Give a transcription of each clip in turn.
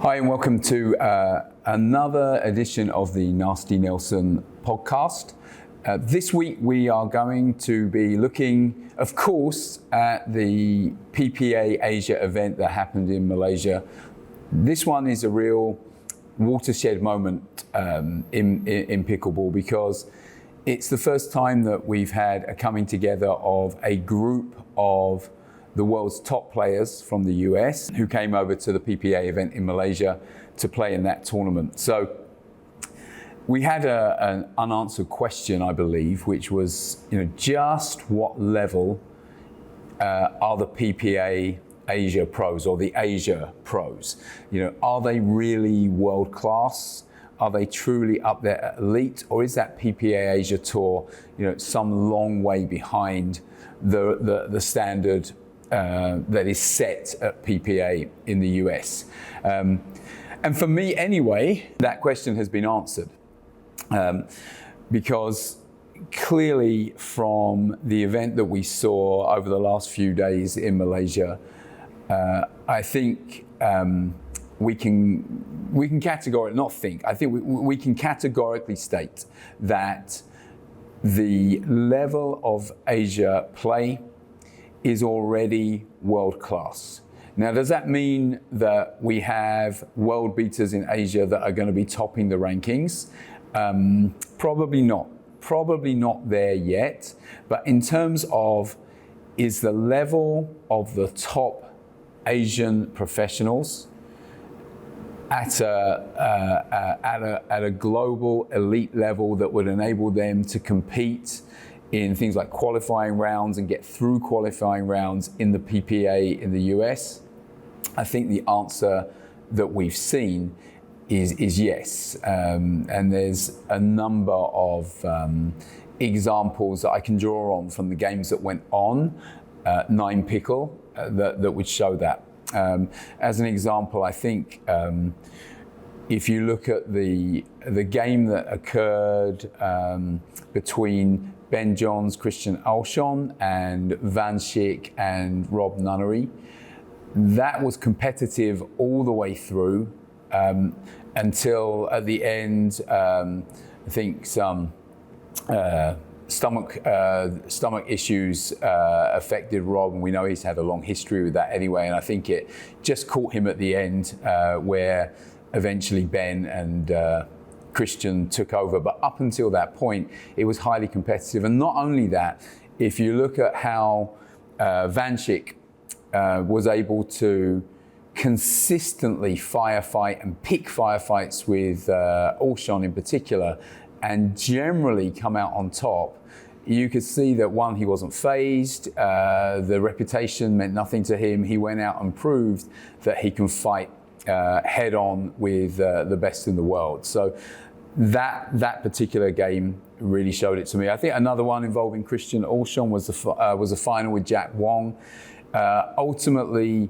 Hi and welcome to another edition of the Nasty Nelson podcast. This week we are going to be looking, of course, at the PPA Asia event that happened in Malaysia. This one is a real watershed moment in pickleball because it's the first time that we've had a coming together of a group of the world's top players from the US who came over to the PPA event in Malaysia to play in that tournament. So we had an unanswered question, I believe, which was, just what level are the PPA Asia pros or the Asia pros? Are they really world class? Are they truly up there at elite? Or is that PPA Asia tour, some long way behind the standard that is set at PPA in the US? And for me anyway, that question has been answered because clearly from the event that we saw over the last few days in Malaysia, I think we can categorically, not think, I think we can categorically state that the level of Asia play is already world class. Now, does that mean that we have world beaters in Asia that are going to be topping the rankings? Probably not. Probably not there yet. But in terms of, is the level of the top Asian professionals at a global elite level that would enable them to compete in things like qualifying rounds and get through qualifying rounds in the PPA in the US? I think the answer that we've seen is yes. And there's a number of examples that I can draw on from the games that went on, 9 Pickle, that would show that. As an example, I think if you look at the game that occurred between Ben Johns, Christian Alshon, and Van Schick and Rob Nunnery, that was competitive all the way through until at the end, I think some stomach issues affected Rob, and we know he's had a long history with that anyway, and I think it just caught him at the end where eventually Ben and Christian took over. But up until that point, it was highly competitive. And not only that, if you look at how Van Schick was able to consistently firefight and pick firefights with Alshon in particular, and generally come out on top, you could see that one, he wasn't phased, the reputation meant nothing to him. He went out and proved that he can fight head on with the best in the world. So that particular game really showed it to me. I think another one involving Christian Alshon was a final with Jack Wong. Ultimately,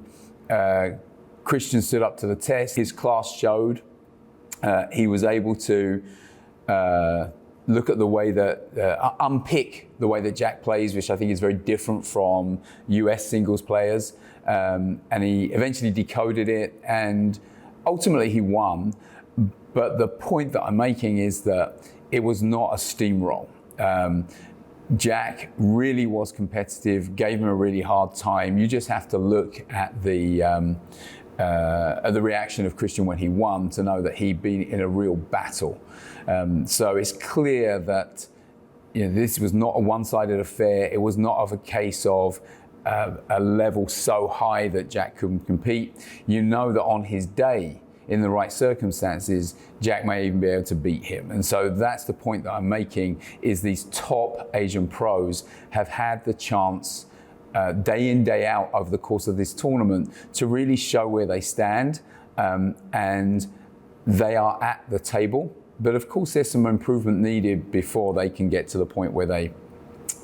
Christian stood up to the test. His class showed. He was able to look at the way that, unpick the way that Jack plays, which I think is very different from US singles players. And he eventually decoded it, and ultimately he won. But the point that I'm making is that it was not a steamroll. Jack really was competitive, gave him a really hard time. You just have to look at the reaction of Christian when he won to know that he'd been in a real battle. So it's clear that this was not a one-sided affair. It was not of a case of a level so high that Jack couldn't compete. You know that on his day, in the right circumstances, Jack may even be able to beat him. And so that's the point that I'm making, is these top Asian pros have had the chance day in, day out over the course of this tournament to really show where they stand, and they are at the table. But of course there's some improvement needed before they can get to the point where they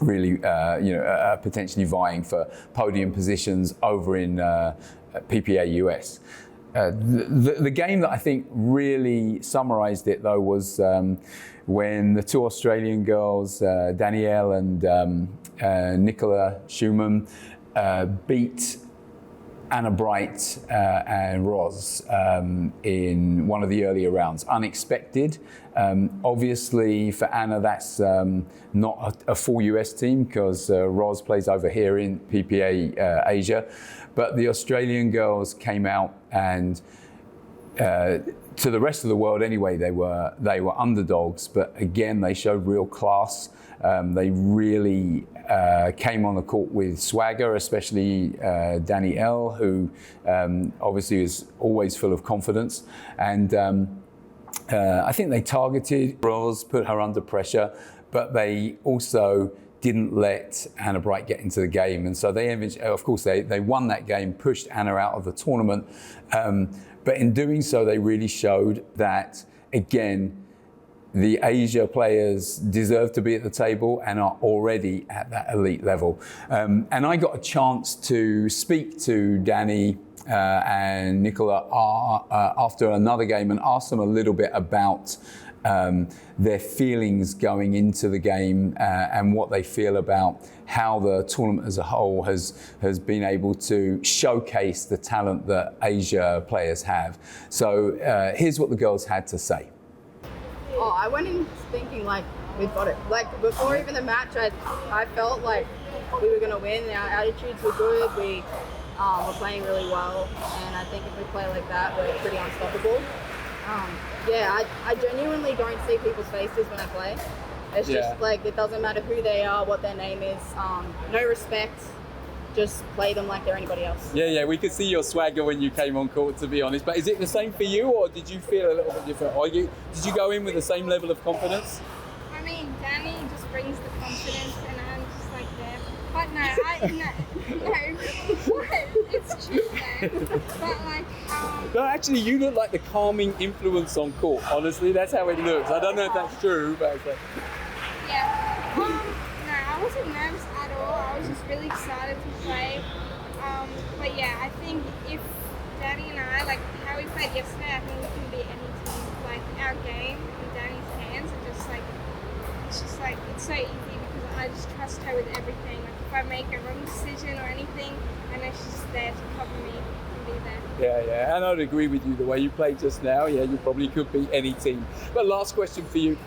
really are potentially vying for podium positions over in PPA US. The game that I think really summarized it, though, was when the two Australian girls, Danni-Elle and Nicola Schoeman, beat Anna Bright and Roz in one of the earlier rounds. Unexpected. Obviously for Anna that's not a full US team because Roz plays over here in PPA Asia, but the Australian girls came out and to the rest of the world anyway, they were underdogs, but again they showed real class. They really came on the court with swagger, especially Danni-Elle, who obviously is always full of confidence. And I think they targeted Roz, put her under pressure, but they also didn't let Anna Bright get into the game. And so they, of course, they won that game, pushed Anna out of the tournament. But in doing so, they really showed that, again, the Asia players deserve to be at the table and are already at that elite level. And I got a chance to speak to Danni and Nicola after another game and ask them a little bit about their feelings going into the game and what they feel about how the tournament as a whole has been able to showcase the talent that Asia players have. So here's what the girls had to say. Oh, I went in thinking like we've got it. Like before even the match, I felt like we were gonna win. Our attitudes were good. We were playing really well, and I think if we play like that, we're pretty unstoppable. Yeah, I genuinely don't see people's faces when I play. It's just like it doesn't matter who they are, what their name is. No respect. Just play them like they're anybody else. Yeah, we could see your swagger when you came on court, to be honest. But is it the same for you, or did you feel a little bit different? Or did you go in with the same level of confidence? I mean, Danni just brings the confidence, and I'm just like there. But no, it's true though. But like, No, actually, you look like the calming influence on court. Honestly, that's how it looks. I don't know if that's true, but it's like... yeah. No, I wasn't nervous at all. I was just really excited to play. But yeah, I think if Danni and I, like how we played yesterday, I think we can beat any team. Like our game in Danni's hands are just like, it's so easy because I just trust her with everything. Like if I make a wrong decision or anything, I know she's there to cover me and be there. Yeah, and I'd agree with you. The way you played just now, yeah, you probably could beat any team. But last question for you.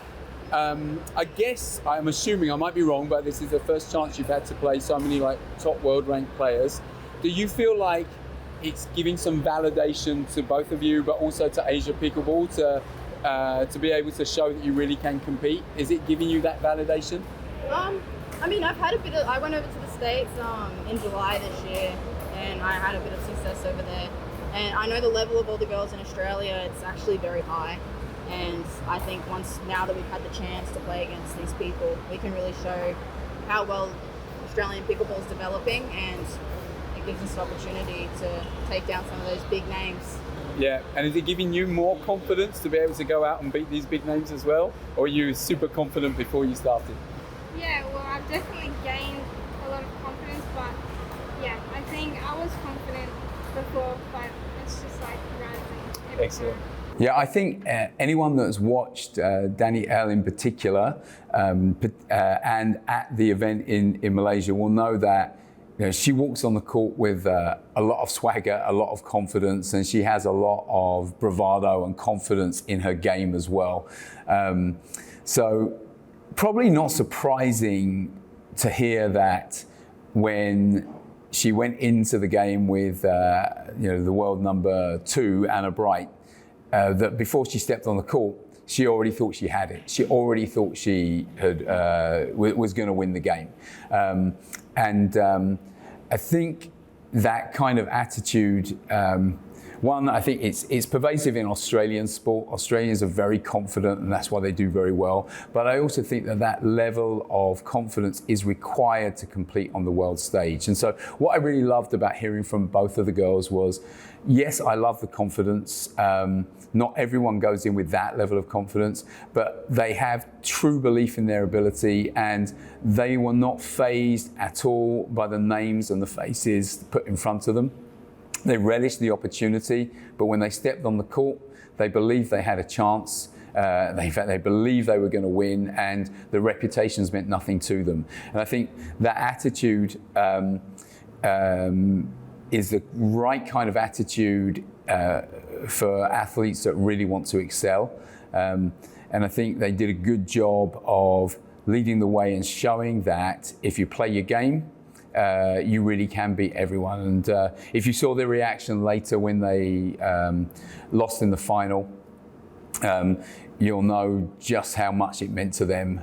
I guess, I'm assuming, I might be wrong, but this is the first chance you've had to play so many like top world ranked players. Do you feel like it's giving some validation to both of you, but also to Asia Pickleball to be able to show that you really can compete? Is it giving you that validation? I mean, I went over to the States in July this year, and I had a bit of success over there. And I know the level of all the girls in Australia, it's actually very high. And I think now that we've had the chance to play against these people, we can really show how well Australian pickleball is developing, and it gives us an opportunity to take down some of those big names. Yeah, and is it giving you more confidence to be able to go out and beat these big names as well? Or are you super confident before you started? Yeah, well, I've definitely gained a lot of confidence, but yeah, I think I was confident before, but it's just like rising every Excellent. time. Yeah, I think anyone that's watched Danni-Elle in particular and at the event in Malaysia will know that she walks on the court with a lot of swagger, a lot of confidence, and she has a lot of bravado and confidence in her game as well. So probably not surprising to hear that when she went into the game with the world number 2, Anna Bright, that before she stepped on the court, she already thought she had it. She already thought she was going to win the game. I think that kind of attitude, I think it's pervasive in Australian sport. Australians are very confident, and that's why they do very well. But I also think that level of confidence is required to compete on the world stage. And so what I really loved about hearing from both of the girls was, yes, I love the confidence. Not everyone goes in with that level of confidence, but they have true belief in their ability, and they were not fazed at all by the names and the faces put in front of them. They relished the opportunity, but when they stepped on the court, they believed they had a chance. They believed they were going to win, and the reputations meant nothing to them. And I think that attitude is the right kind of attitude for athletes that really want to excel. And I think they did a good job of leading the way and showing that if you play your game, you really can beat everyone. And if you saw their reaction later when they lost in the final, you'll know just how much it meant to them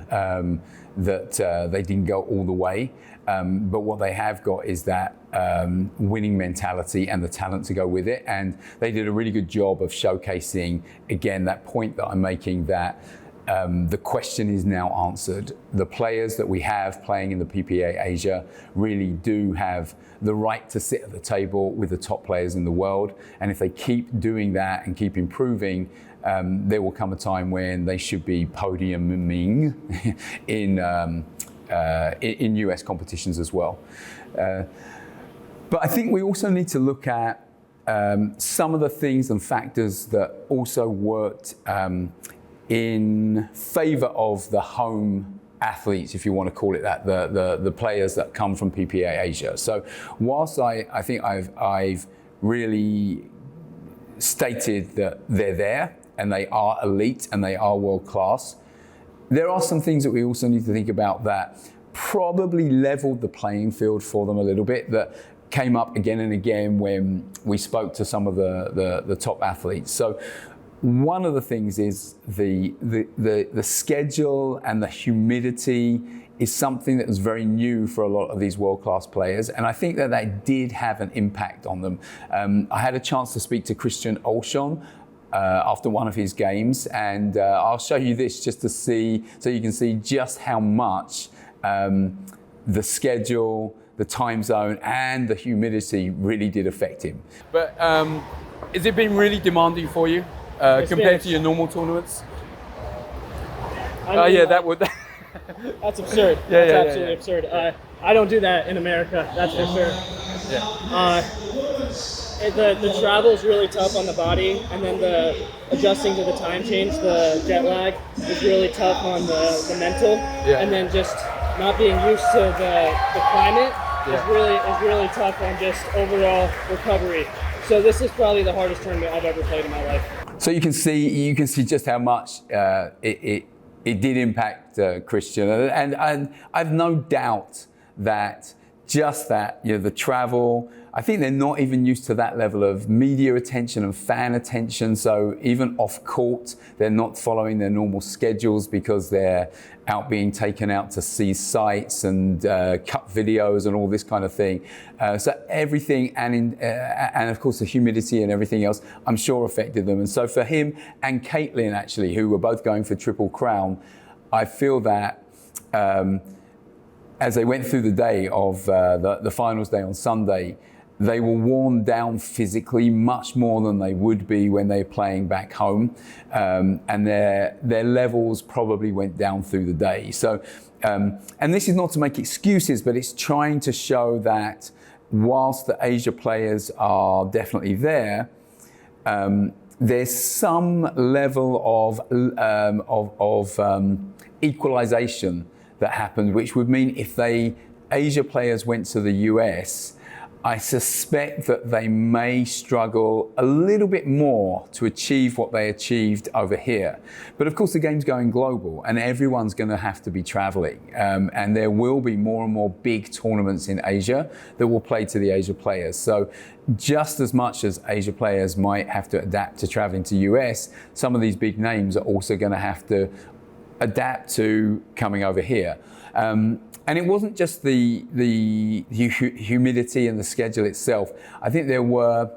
that they didn't go all the way. But what they have got is that winning mentality and the talent to go with it. And they did a really good job of showcasing, again, that point that I'm making, that the question is now answered. The players that we have playing in the PPA Asia really do have the right to sit at the table with the top players in the world. And if they keep doing that and keep improving, there will come a time when they should be podiuming in US competitions as well. But I think we also need to look at some of the things and factors that also worked in favour of the home athletes, if you want to call it that, the players that come from PPA Asia. So whilst I think I've really stated that they're there and they are elite and they are world class, there are some things that we also need to think about that probably leveled the playing field for them a little bit, that came up again and again when we spoke to some of the top athletes. So one of the things is the schedule and the humidity is something that was very new for a lot of these world-class players, and I think that did have an impact on them. I had a chance to speak to Christian Alshon after one of his games, and I'll show you this just to see, so you can see just how much the schedule, the time zone, and the humidity really did affect him. But has it been really demanding for you compared to your normal tournaments? I mean, yeah, that would. That's absurd. That's absolutely absurd. I don't do that in America. That's for sure. The travel is really tough on the body, and then the adjusting to the time change, the jet lag, is really tough on the mental, and then just not being used to the climate is really tough on just overall recovery. So this is probably the hardest tournament I've ever played in my life. So you can see just how much it did impact Christian, and I've no doubt that just that, the travel, I think they're not even used to that level of media attention and fan attention. So even off court, they're not following their normal schedules because they're out being taken out to see sites and cut videos and all this kind of thing. So everything, and of course the humidity and everything else, I'm sure affected them. And so for him and Caitlin, actually, who were both going for Triple Crown, I feel that as they went through the day of the finals day on Sunday, they were worn down physically much more than they would be when they're playing back home, and their levels probably went down through the day. So, and this is not to make excuses, but it's trying to show that whilst the Asia players are definitely there, there's some level of equalization that happened, which would mean if Asia players went to the US, I suspect that they may struggle a little bit more to achieve what they achieved over here. But of course the game's going global and everyone's going to have to be traveling, and there will be more and more big tournaments in Asia that will play to the Asia players. So just as much as Asia players might have to adapt to traveling to US, some of these big names are also going to have to adapt to coming over here. And it wasn't just the humidity and the schedule itself. I think there were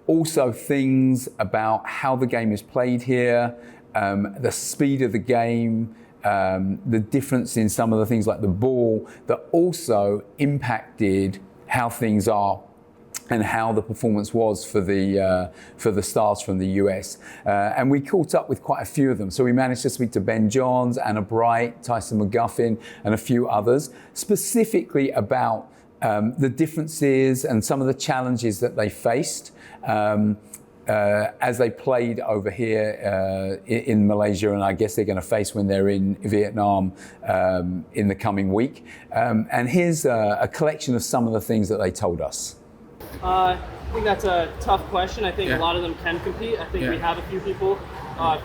also things about how the game is played here, the speed of the game, the difference in some of the things like the ball, that also impacted how things are and how the performance was for the stars from the US. And we caught up with quite a few of them. So we managed to speak to Ben Johns, Anna Bright, Tyson McGuffin, and a few others, specifically about the differences and some of the challenges that they faced as they played over here in Malaysia, and I guess they're going to face when they're in Vietnam in the coming week. And here's a collection of some of the things that they told us. I think that's a tough question. I think Yeah. a lot of them can compete. I think Yeah. we have a few people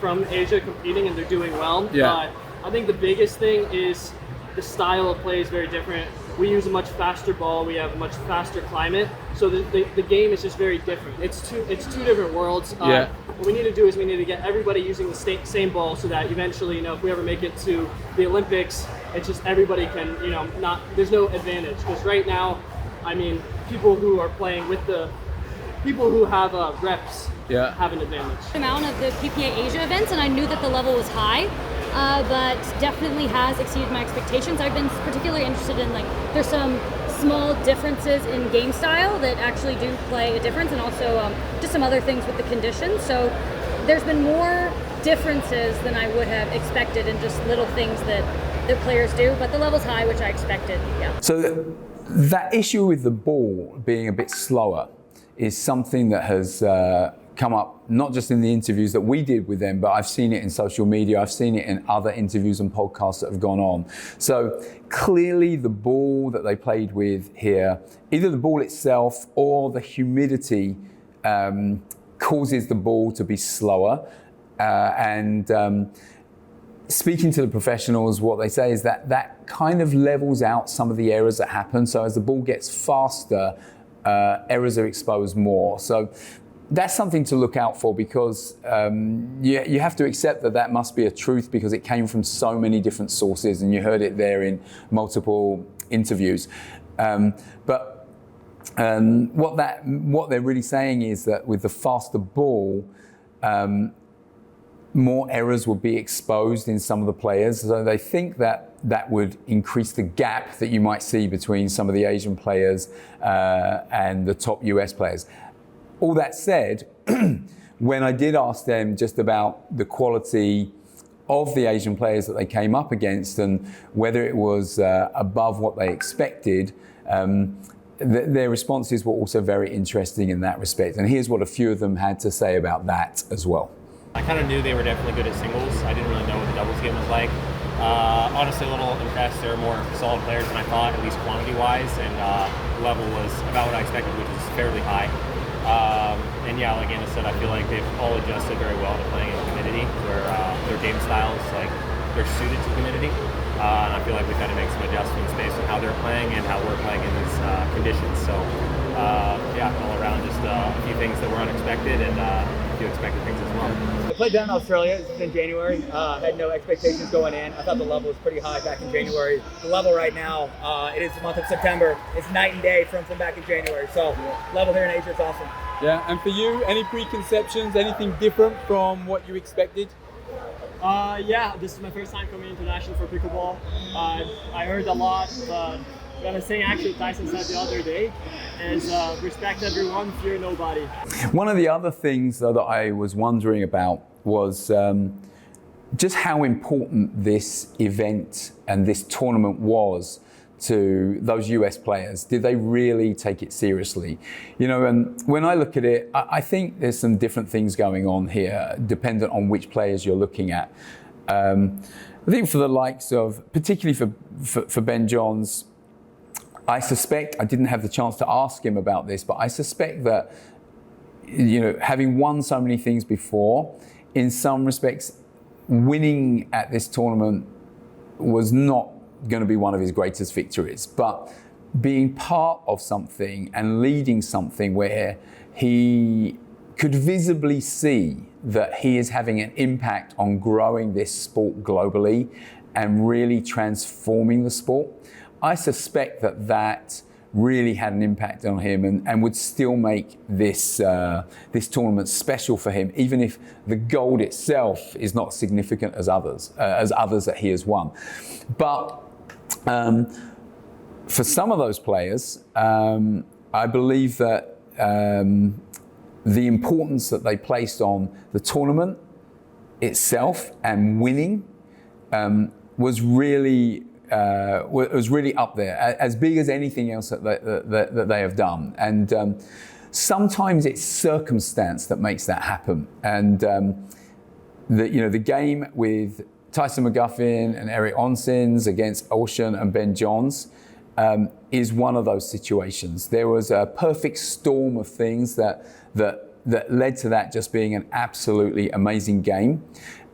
from Asia competing and they're doing well. Yeah. I think the biggest thing is the style of play is very different. We use a much faster ball. We have a much faster climate. So the game is just very different. It's two different worlds. Yeah. What we need to do is we need to get everybody using the same ball so that eventually, if we ever make it to the Olympics, it's just everybody can, there's no advantage. Because right now, I mean, people who are playing with the people who have reps have an advantage. Amount of the PPA Asia events, and I knew that the level was high, but definitely has exceeded my expectations. I've been particularly interested in there's some small differences in game style that actually do play a difference, and also just some other things with the conditions. So there's been more differences than I would have expected, and just little things that players do. But the level's high, which I expected. Yeah. So that issue with the ball being a bit slower is something that has come up not just in the interviews that we did with them, but I've seen it in social media, I've seen it in other interviews and podcasts that have gone on. So clearly the ball that they played with here, either the ball itself or the humidity causes the ball to be slower. Speaking to the professionals, what they say is that kind of levels out some of the errors that happen. So as the ball gets faster, errors are exposed more. So that's something to look out for, because you have to accept that must be a truth, because it came from so many different sources and you heard it there in multiple interviews. But what they're really saying is that with the faster ball, more errors will be exposed in some of the players. So they think that would increase the gap that you might see between some of the Asian players and the top US players. All that said, when I did ask them just about the quality of the Asian players that they came up against and whether it was above what they expected, their responses were also very interesting in that respect. And here's what a few of them had to say about that as well. I kind of knew they were definitely good at singles. I didn't really know what the doubles game was like. Honestly, a little impressed. They were more solid players than I thought, at least quantity-wise, and the level was about what I expected, which is fairly high. And yeah, like Anna said, I feel like they've all adjusted very well to playing in humidity, where their game styles, they're suited to humidity. And I feel like we've had to make some adjustments based on how they're playing and how we're playing in these conditions. So yeah, all around just a few things that were unexpected and a few expected things as well. I played down in Australia. This is in January. Had no expectations going in. I thought the level was pretty high back in January. The level right now, it is the month of September. It's night and day from back in January. So level here in Asia is awesome. Yeah, and for you, any preconceptions, anything different from what you expected? Yeah, this is my first time coming international for pickleball. I heard a lot, but the thing actually Tyson said the other day is respect everyone, fear nobody. One of the other things though, that I was wondering about was just how important this event and this tournament was to those US players. Did they really take it seriously? And when I look at it, I think there's some different things going on here, dependent on which players you're looking at. I think for the likes of, particularly for Ben Johns, I suspect, I didn't have the chance to ask him about this, but I suspect that, having won so many things before, in some respects, winning at this tournament was not going to be one of his greatest victories, but being part of something and leading something where he could visibly see that he is having an impact on growing this sport globally and really transforming the sport, I suspect that really had an impact on him and would still make this tournament special for him, even if the gold itself is not significant as others that he has won. But for some of those players, I believe that the importance that they placed on the tournament itself and winning was really up there, as big as anything else that they have done. And sometimes it's circumstance that makes that happen. And the game with Tyson McGuffin and Erik Oncins against Alshon and Ben Johns, is one of those situations. There was a perfect storm of things that led to that just being an absolutely amazing game.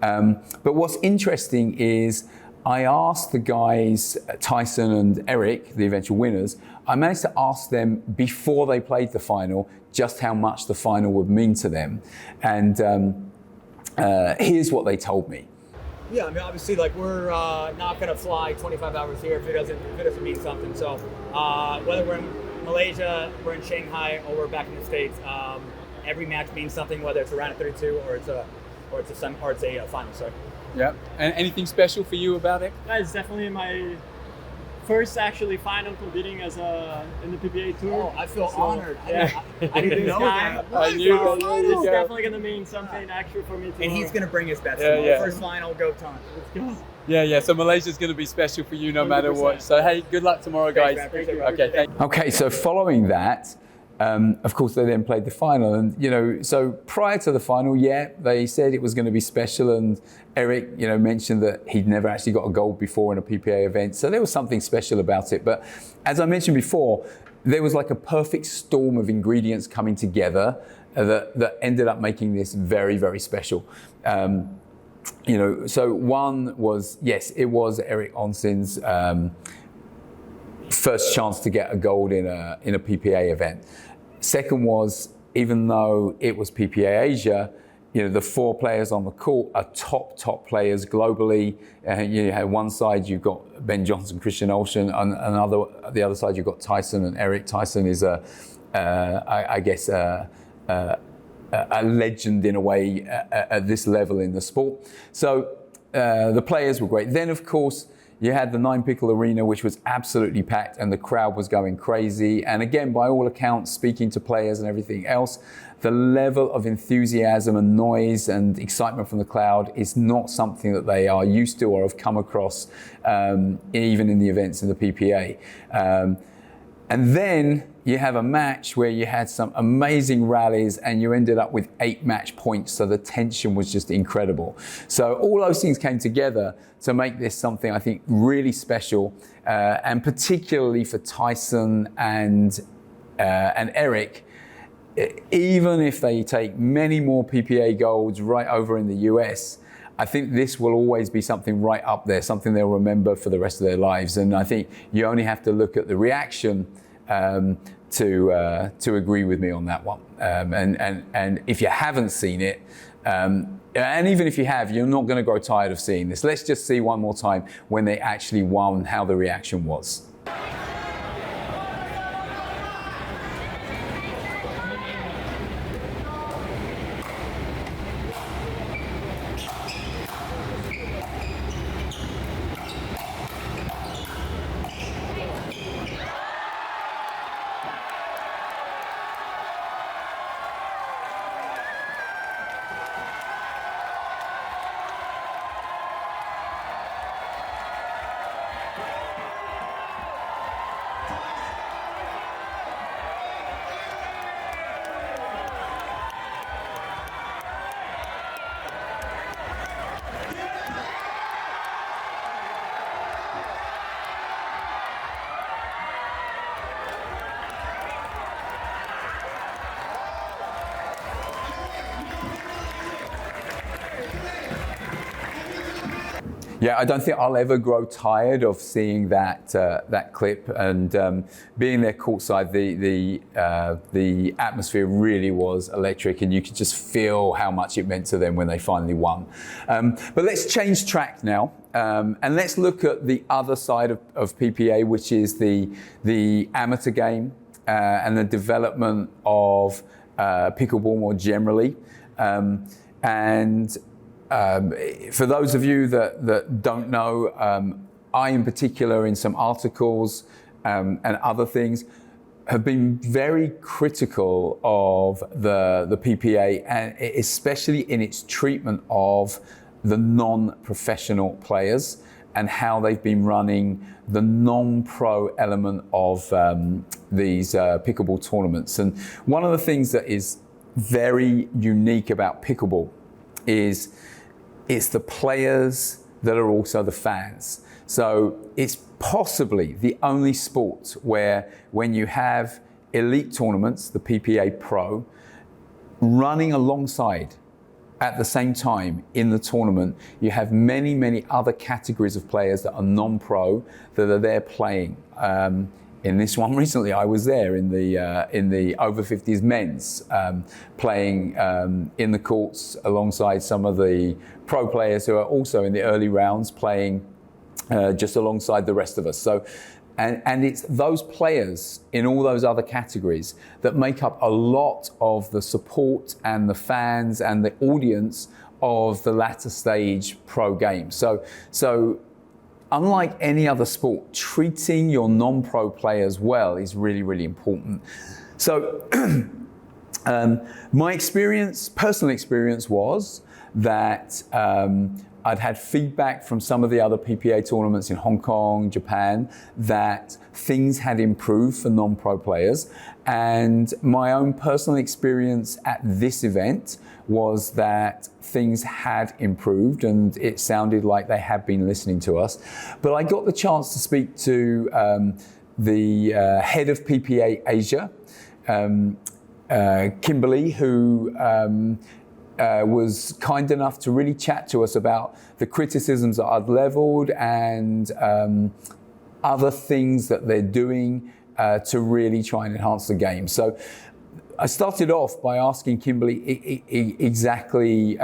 But what's interesting is I asked the guys, Tyson and Erik, the eventual winners, I managed to ask them before they played the final just how much the final would mean to them. And here's what they told me. Yeah, I mean, obviously, like, we're not going to fly 25 hours here if it doesn't mean something. So whether we're in Malaysia, we're in Shanghai, or we're back in the States, every match means something, whether it's a round of 32 or it's a final. Sorry. Yeah. And anything special for you about it? That is definitely my first actually final competing as in the PPA tour. Oh, I feel honored. Yeah. I didn't know that. I knew. It's definitely going to mean something extra for me tomorrow. And he's going to bring his best. First final, go time. Let's go. Yeah. So Malaysia's going to be special for you no matter what. So hey, good luck tomorrow, guys. Thank you. Okay. Okay, so following that, of course, they then played the final, and so prior to the final, they said it was going to be special, and Erik, mentioned that he'd never actually got a gold before in a PPA event, so there was something special about it. But as I mentioned before, there was like a perfect storm of ingredients coming together that ended up making this very, very special. So one was, yes, it was Erik Oncins' first chance to get a gold in a PPA event. Second was, even though it was PPA Asia, the 4 players on the court are top players globally. You had one side, you've got Ben Johnson, Christian Alshon, and the other side, you've got Tyson and Erik. Tyson is a legend in a way at this level in the sport. So the players were great. Then, of course, you had the 9 Pickle Arena, which was absolutely packed, and the crowd was going crazy. And again, by all accounts, speaking to players and everything else, the level of enthusiasm and noise and excitement from the crowd is not something that they are used to or have come across, even in the events in the PPA. And then you have a match where you had some amazing rallies and you ended up with 8 match points. So the tension was just incredible. So all those things came together to make this something I think really special, and particularly for Tyson and Erik. Even if they take many more PPA golds right over in the US, I think this will always be something right up there, something they'll remember for the rest of their lives. And I think you only have to look at the reaction to agree with me on that one. And if you haven't seen it, and even if you have, you're not going to grow tired of seeing this. Let's just see one more time when they actually won, how the reaction was. Yeah, I don't think I'll ever grow tired of seeing that clip, and being there courtside. The atmosphere really was electric, and you could just feel how much it meant to them when they finally won. But let's change track now, and let's look at the other side of PPA, which is the amateur game and the development of pickleball more generally, and. For those of you that don't know, I in particular, in some articles and other things, have been very critical of the PPA, and especially in its treatment of the non-professional players and how they've been running the non-pro element of these pickleball tournaments. And one of the things that is very unique about pickleball is it's the players that are also the fans. So it's possibly the only sport where when you have elite tournaments, the PPA Pro, running alongside at the same time in the tournament, you have many, many other categories of players that are non-pro that are there playing. In this one recently, I was there in the over 50s men's, playing in the courts alongside some of the pro players who are also in the early rounds playing just alongside the rest of us. So, and it's those players in all those other categories that make up a lot of the support and the fans and the audience of the latter stage pro game. So unlike any other sport, treating your non-pro players well is really, really important. So my personal experience was that I'd had feedback from some of the other PPA tournaments in Hong Kong, Japan, that things had improved for non-pro players. And my own personal experience at this event was that things had improved and it sounded like they had been listening to us. But I got the chance to speak to the head of PPA Asia, Kimberly, who was kind enough to really chat to us about the criticisms that I'd leveled and other things that they're doing to really try and enhance the game. So I started off by asking Kimberly exactly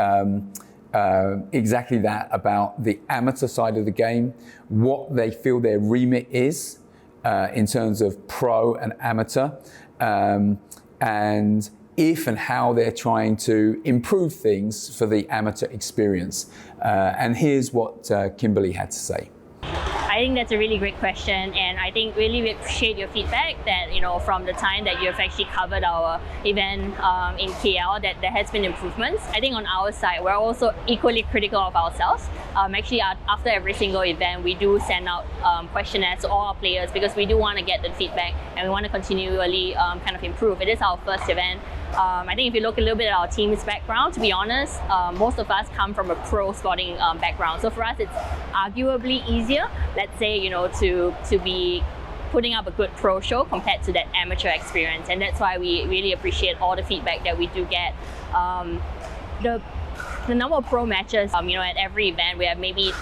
that about the amateur side of the game, what they feel their remit is in terms of pro and amateur, and if and how they're trying to improve things for the amateur experience. And here's what Kimberly had to say. I think that's a really great question, and I think really we appreciate your feedback that, you know, from the time that you've actually covered our event in KL, that there has been improvements. I think on our side, we're also equally critical of ourselves. Actually, after every single event, we do send out questionnaires to all our players because we do want to get the feedback and we want to continually kind of improve. It is our first event. I think if you look a little bit at our team's background, to be honest, most of us come from a pro sporting background. So for us, it's arguably easier, let's say, you know, to be putting up a good pro show compared to that amateur experience. And that's why we really appreciate all the feedback that we do get. The number of pro matches, you know, at every event, we have maybe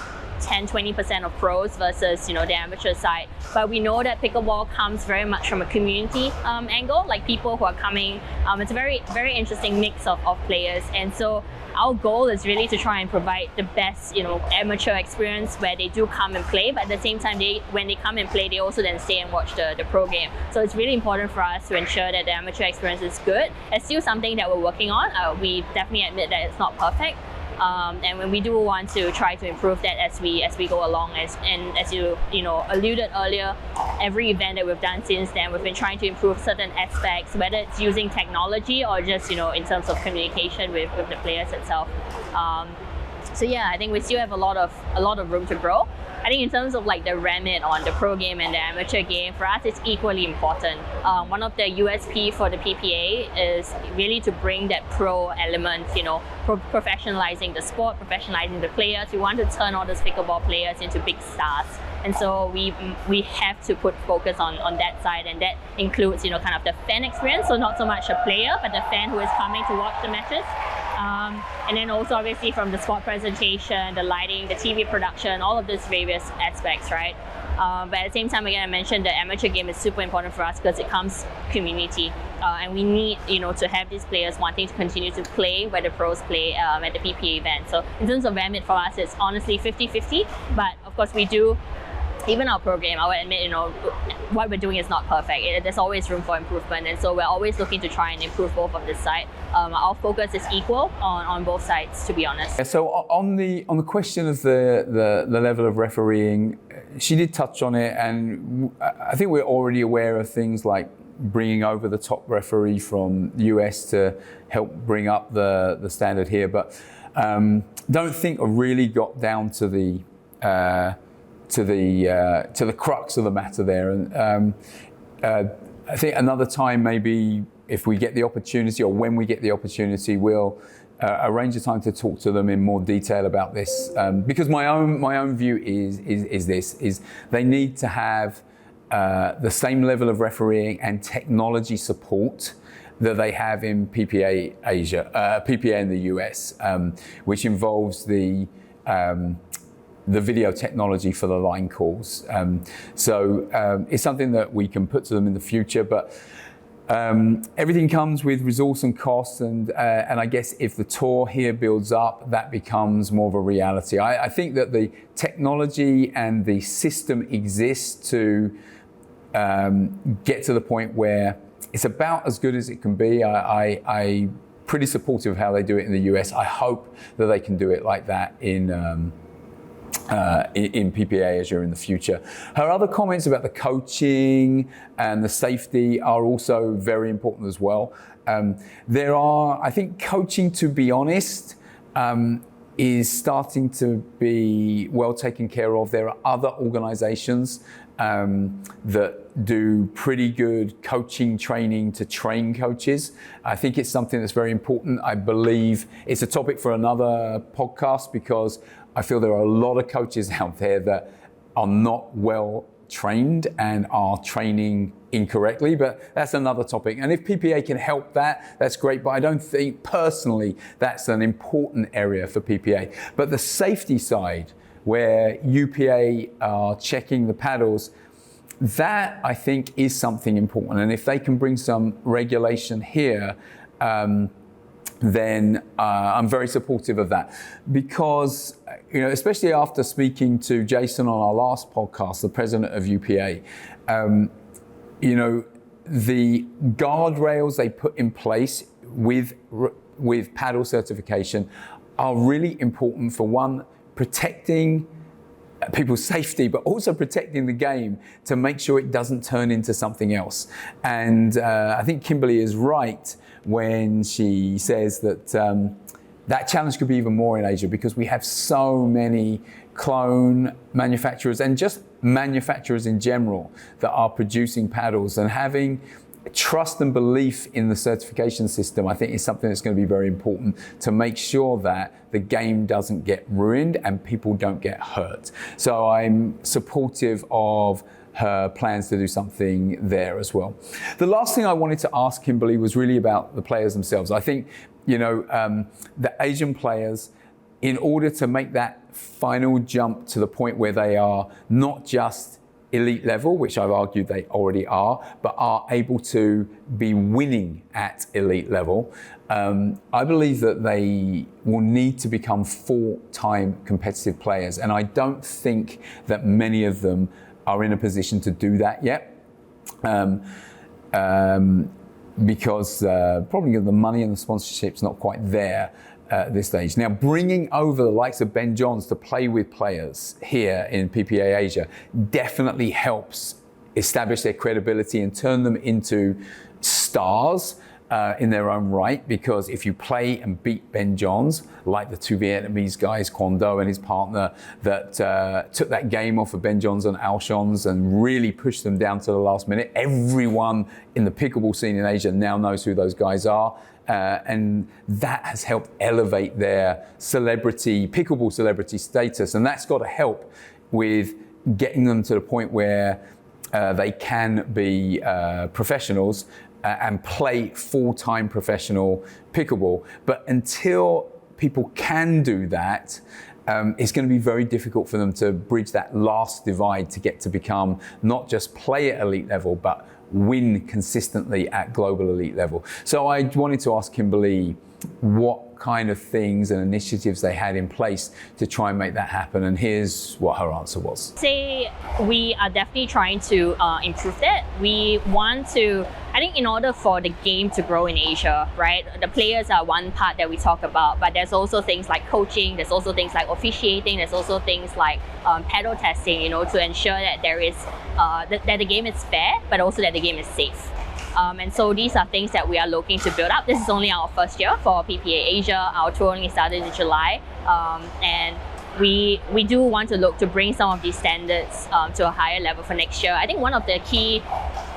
10-20% of pros versus, you know, the amateur side. But we know that pickleball comes very much from a community angle, like people who are coming. It's a very, very interesting mix of players. And so our goal is really to try and provide the best, you know, amateur experience where they do come and play, but at the same time, when they come and play, they also then stay and watch the pro game. So it's really important for us to ensure that the amateur experience is good. It's still something that we're working on. We definitely admit that it's not perfect. And when we do want to try to improve that as we go along, and as you alluded earlier, every event that we've done since then, we've been trying to improve certain aspects, whether it's using technology or just, you know, in terms of communication with the players itself. So yeah, I think we still have a lot of room to grow. I think in terms of like the remit on the pro game and the amateur game, for us it's equally important. One of the USP for the PPA is really to bring that pro element, you know, professionalizing the sport, professionalizing the players. We want to turn all those pickleball players into big stars. And so we have to put focus on that side, and that includes, you know, kind of the fan experience. So not so much a player, but the fan who is coming to watch the matches. And then also obviously from the sport presentation, the lighting, the TV production, all of these various aspects, right? But at the same time, again, I mentioned the amateur game is super important for us because it comes community. And we need, you know, to have these players wanting to continue to play where the pros play at the PPA event. So in terms of remit for us, it's honestly 50-50. But of course we do, even our program, I would admit, you know, what we're doing is not perfect. There's always room for improvement, and so we're always looking to try and improve both of this side. Our focus is equal on both sides, to be honest. Yeah, so on the question of the level of refereeing, she did touch on it, and I think we're already aware of things like bringing over the top referee from the US to help bring up the standard here, but don't think I really got down to the crux of the matter there. And I think another time, maybe if we get the opportunity, or when we get the opportunity, we'll arrange a time to talk to them in more detail about this, because my own view is they need to have the same level of refereeing and technology support that they have in PPA Asia, PPA in the US, which involves the video technology for the line calls. It's something that we can put to them in the future, but everything comes with resource and cost, and I guess if the tour here builds up, that becomes more of a reality. I think that the technology and the system exists to get to the point where it's about as good as it can be. I'm pretty supportive of how they do it in the US. I hope that they can do it like that in PPA Asia in the future. Her other comments about the coaching and the safety are also very important as well. I think coaching, to be honest, is starting to be well taken care of. There are other organizations that do pretty good coaching training to train coaches. I think it's something that's very important. I believe it's a topic for another podcast, because I feel there are a lot of coaches out there that are not well trained and are training incorrectly, but that's another topic. And if PPA can help that, that's great, but I don't think personally that's an important area for PPA. But the safety side, where UPA are checking the paddles, that I think is something important. And if they can bring some regulation here, then I'm very supportive of that, because, especially after speaking to Jason on our last podcast, the president of UPA, the guardrails they put in place with paddle certification are really important for, one, protecting people's safety, but also protecting the game to make sure it doesn't turn into something else. And I think Kimberly is right when she says that that challenge could be even more in Asia, because we have so many clone manufacturers and just manufacturers in general that are producing paddles, and having trust and belief in the certification system, I think, is something that's going to be very important to make sure that the game doesn't get ruined and people don't get hurt. So I'm supportive of her plans to do something there as well. The last thing I wanted to ask Kimberly was really about the players themselves. I think, the Asian players, in order to make that final jump to the point where they are not just elite level, which I've argued they already are, but are able to be winning at elite level, I believe that they will need to become full-time competitive players. And I don't think that many of them are in a position to do that yet, because probably the money and the sponsorship's not quite there at this stage. Now, bringing over the likes of Ben Johns to play with players here in PPA Asia definitely helps establish their credibility and turn them into stars in their own right, because if you play and beat Ben Johns, like the two Vietnamese guys, Quan Do and his partner, that took that game off of Ben Johns and Alshon's and really pushed them down to the last minute. Everyone in the pickleball scene in Asia now knows who those guys are. And that has helped elevate their pickleball celebrity status. And that's got to help with getting them to the point where they can be professionals and play full-time professional pickleball. But until people can do that, it's going to be very difficult for them to bridge that last divide to get to become not just play at elite level, but win consistently at global elite level. So I wanted to ask Kimberly what kind of things and initiatives they had in place to try and make that happen, and here's what her answer was. We are definitely trying to improve that. We want to, I think, in order for the game to grow in Asia, right, the players are one part that we talk about, but there's also things like coaching, there's also things like officiating, there's also things like paddle testing, to ensure that there is that the game is fair, but also that the game is safe. And so these are things that we are looking to build up. This is only our first year for PPA Asia. Our tour only started in July. And we do want to look to bring some of these standards to a higher level for next year. I think one of the key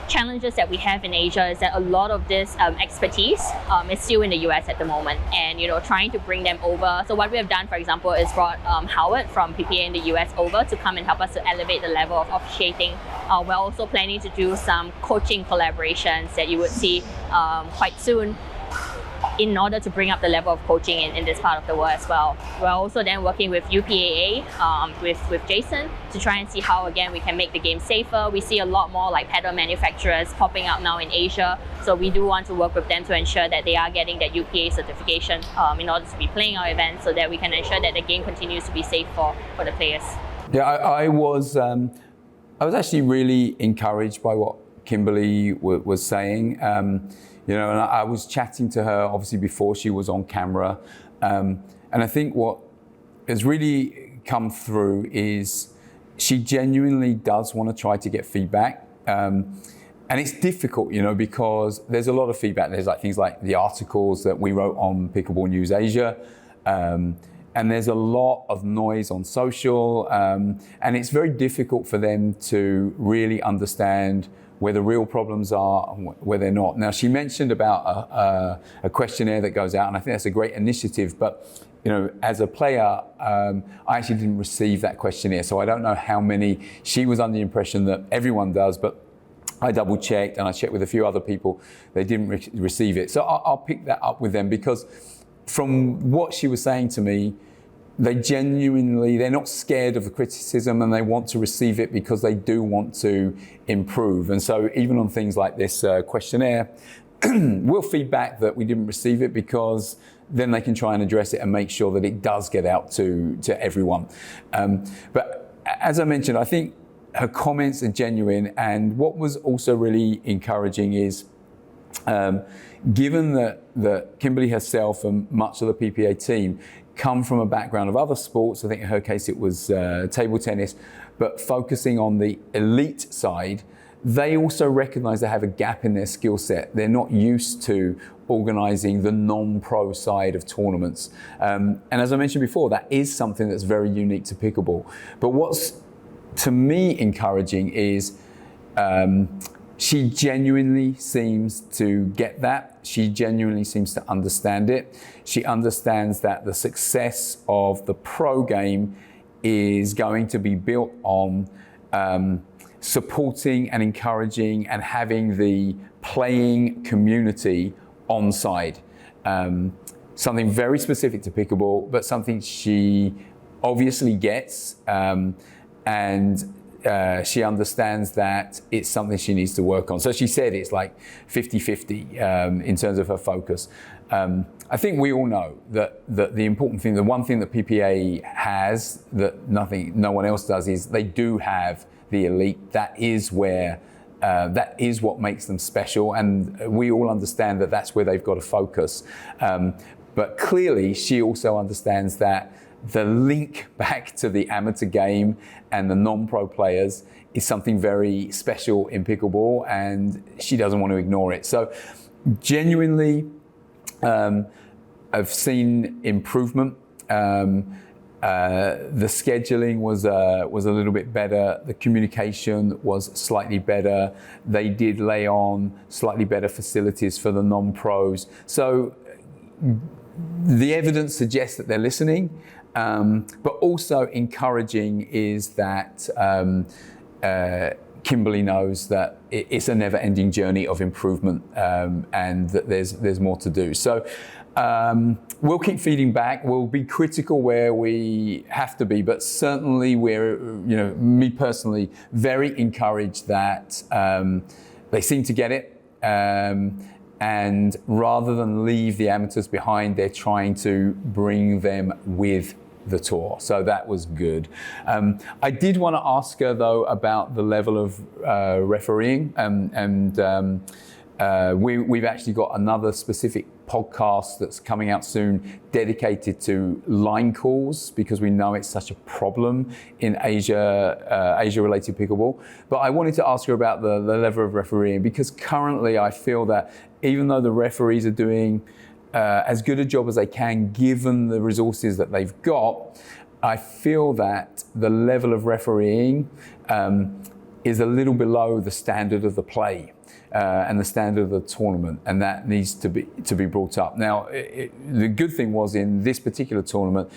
challenges that we have in Asia is that a lot of this expertise is still in the US at the moment, and trying to bring them over. So what we have done, for example, is brought Howard from PPA in the US over to come and help us to elevate the level of officiating. We're also planning to do some coaching collaborations that you would see quite soon, in order to bring up the level of coaching in this part of the world as well. We're also then working with UPAA, with Jason, to try and see how, again, we can make the game safer. We see a lot more like paddle manufacturers popping up now in Asia, so we do want to work with them to ensure that they are getting that UPA certification in order to be playing our events, so that we can ensure that the game continues to be safe for the players. Yeah, I was actually really encouraged by what Kimberly was saying. And I was chatting to her obviously before she was on camera, and I think what has really come through is she genuinely does want to try to get feedback, and it's difficult, because there's a lot of feedback. There's things like the articles that we wrote on Pickleball News Asia, and there's a lot of noise on social, and it's very difficult for them to really understand where the real problems are and where they're not. Now, she mentioned about a questionnaire that goes out, and I think that's a great initiative, but as a player, I actually didn't receive that questionnaire, so I don't know how many. She was under the impression that everyone does, but I double checked, and I checked with a few other people, they didn't receive it. So I'll pick that up with them, because from what she was saying to me, they're not scared of the criticism, and they want to receive it because they do want to improve. And so even on things like this questionnaire, we'll feedback that we didn't receive it, because then they can try and address it and make sure that it does get out to everyone. But as I mentioned, I think her comments are genuine, and what was also really encouraging is given that Kimberly herself and much of the PPA team come from a background of other sports. I think in her case it was table tennis, but focusing on the elite side, they also recognize they have a gap in their skill set. They're not used to organizing the non-pro side of tournaments. And as I mentioned before, that is something that's very unique to pickleball. But what's, to me, encouraging is she genuinely seems to get that. She genuinely seems to understand it. She understands that the success of the pro game is going to be built on supporting and encouraging and having the playing community on side. Something very specific to pickleball, but something she obviously gets, and she understands that it's something she needs to work on. So she said it's like 50-50 in terms of her focus. I think we all know that the important thing, the one thing that PPA has that no one else does, is they do have the elite. That is where, that is what makes them special, and we all understand that that's where they've got to focus. But clearly she also understands that the link back to the amateur game and the non-pro players is something very special in pickleball, and she doesn't want to ignore it. So genuinely, I've seen improvement. The scheduling was a little bit better. The communication was slightly better. They did lay on slightly better facilities for the non-pros. So the evidence suggests that they're listening. But also encouraging is that Kimberly knows that it's a never-ending journey of improvement, and that there's more to do. So we'll keep feeding back. We'll be critical where we have to be, but certainly we're, me personally, very encouraged that they seem to get it. And rather than leave the amateurs behind, they're trying to bring them with the tour. So that was good. I did want to ask her, though, about the level of refereeing. We've actually got another specific podcast that's coming out soon dedicated to line calls, because we know it's such a problem in Asia-related pickleball. But I wanted to ask her about the level of refereeing, because currently I feel that even though the referees are doing as good a job as they can given the resources that they've got, I feel that the level of refereeing is a little below the standard of the play and the standard of the tournament, and that needs to be brought up. Now, the good thing was in this particular tournament,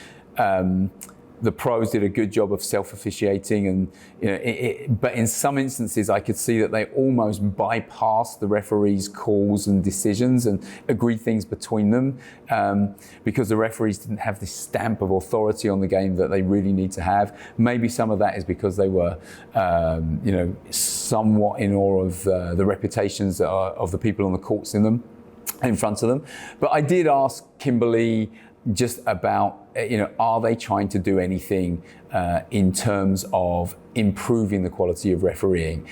the pros did a good job of self-officiating, and but in some instances I could see that they almost bypassed the referees' calls and decisions and agreed things between them because the referees didn't have this stamp of authority on the game that they really need to have. Maybe some of that is because they were, somewhat in awe of the reputations of the people on the courts in front of them. But I did ask Kimberly just about, are they trying to do anything in terms of improving the quality of refereeing?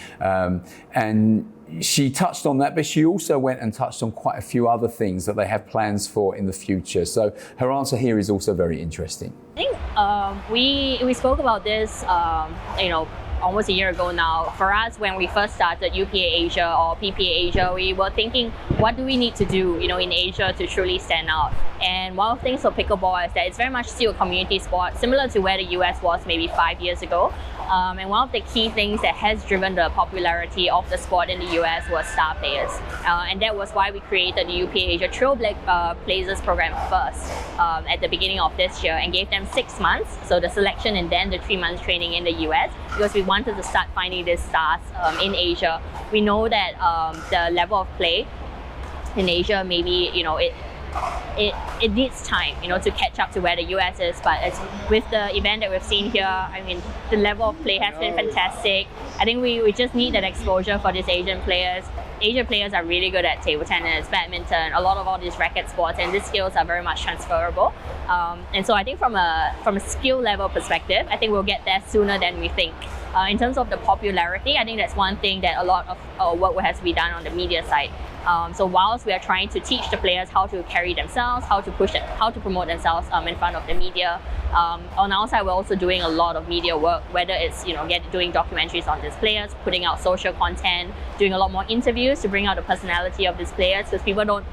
And she touched on that, but she also went and touched on quite a few other things that they have plans for in the future. So her answer here is also very interesting. I think we spoke about this, almost a year ago now. For us, when we first started UPA Asia or PPA Asia, we were thinking, what do we need to do, in Asia to truly stand out? And one of the things for pickleball is that it's very much still a community sport, similar to where the US was maybe 5 years ago. And one of the key things that has driven the popularity of the sport in the US was star players. And that was why we created the UPA Asia Trailblazers program first at the beginning of this year and gave them 6 months, so the selection and then the 3 months training in the US, because we wanted to start finding these stars in Asia. We know that the level of play in Asia, maybe, it needs time, to catch up to where the US is. But with the event that we've seen here, I mean, the level of play has been fantastic. I think we just need that exposure for these Asian players. Asian players are really good at table tennis, badminton, a lot of all these racket sports, and these skills are very much transferable. And so I think from a skill level perspective, I think we'll get there sooner than we think. In terms of the popularity, I think that's one thing that a lot of our work has to be done on the media side. So whilst we are trying to teach the players how to carry themselves, how to promote themselves in front of the media, on our side we're also doing a lot of media work, whether it's doing documentaries on these players, putting out social content, doing a lot more interviews to bring out the personality of these players, because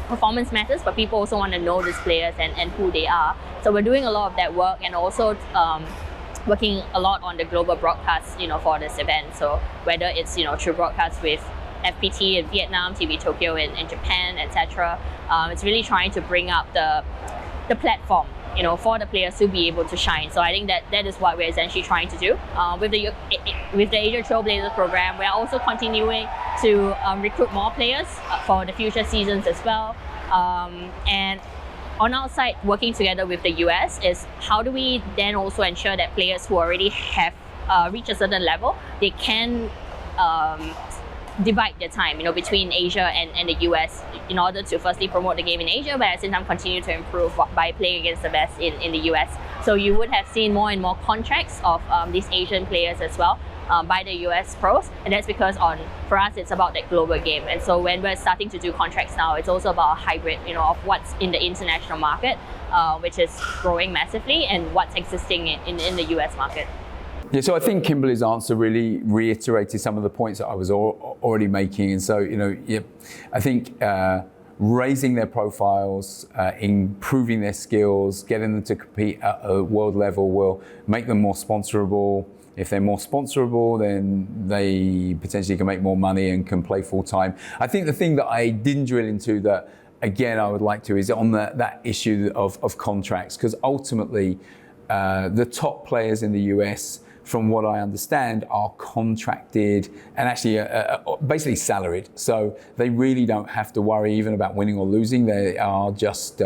performance matters, but people also want to know these players and who they are. So we're doing a lot of that work, and also working a lot on the global broadcasts, for this event. So whether it's through broadcasts with FPT in Vietnam, TV Tokyo in Japan, etc. It's really trying to bring up the platform, for the players to be able to shine. So I think that is what we're essentially trying to do. With the Asia Trailblazers program, we're also continuing to recruit more players for the future seasons as well. And on our side, working together with the US is how do we then also ensure that players who already have reached a certain level, they can divide their time, between Asia and the US in order to firstly promote the game in Asia, but at the same time continue to improve by playing against the best in the US. So you would have seen more and more contracts of these Asian players as well by the US pros, and that's because for us it's about that global game. And so when we're starting to do contracts now, it's also about a hybrid, of what's in the international market, which is growing massively, and what's existing in the US market. Yeah, so I think Kimberly's answer really reiterated some of the points that I was already making. And so, I think raising their profiles, improving their skills, getting them to compete at a world level will make them more sponsorable. If they're more sponsorable, then they potentially can make more money and can play full time. I think the thing that I didn't drill into that, again, I would like to, is on that issue of contracts, because ultimately the top players in the US, from what I understand, are contracted and actually basically salaried. So they really don't have to worry even about winning or losing. They are just, they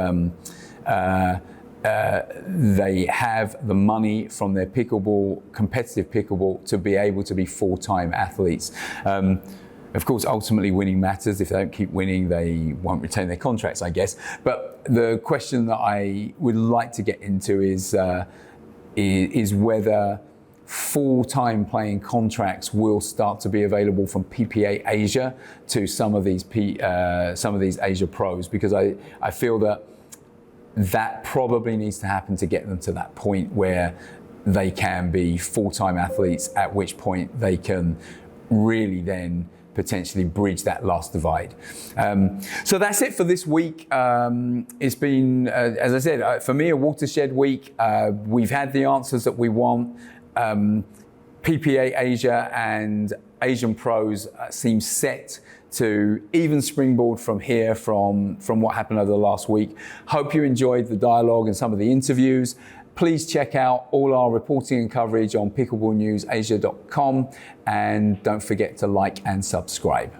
have the money from their competitive pickleball to be able to be full-time athletes. Of course, ultimately winning matters. If they don't keep winning, they won't retain their contracts, I guess. But the question that I would like to get into is whether full-time playing contracts will start to be available from PPA Asia to some of these Asia pros, because I feel that probably needs to happen to get them to that point where they can be full-time athletes, at which point they can really then potentially bridge that last divide. So that's it for this week. It's been, as I said, for me, a watershed week. We've had the answers that we want. PPA Asia and Asian pros seem set to even springboard from here, from what happened over the last week. Hope you enjoyed the dialogue and some of the interviews. Please check out all our reporting and coverage on pickleballnewsasia.com, and don't forget to like and subscribe.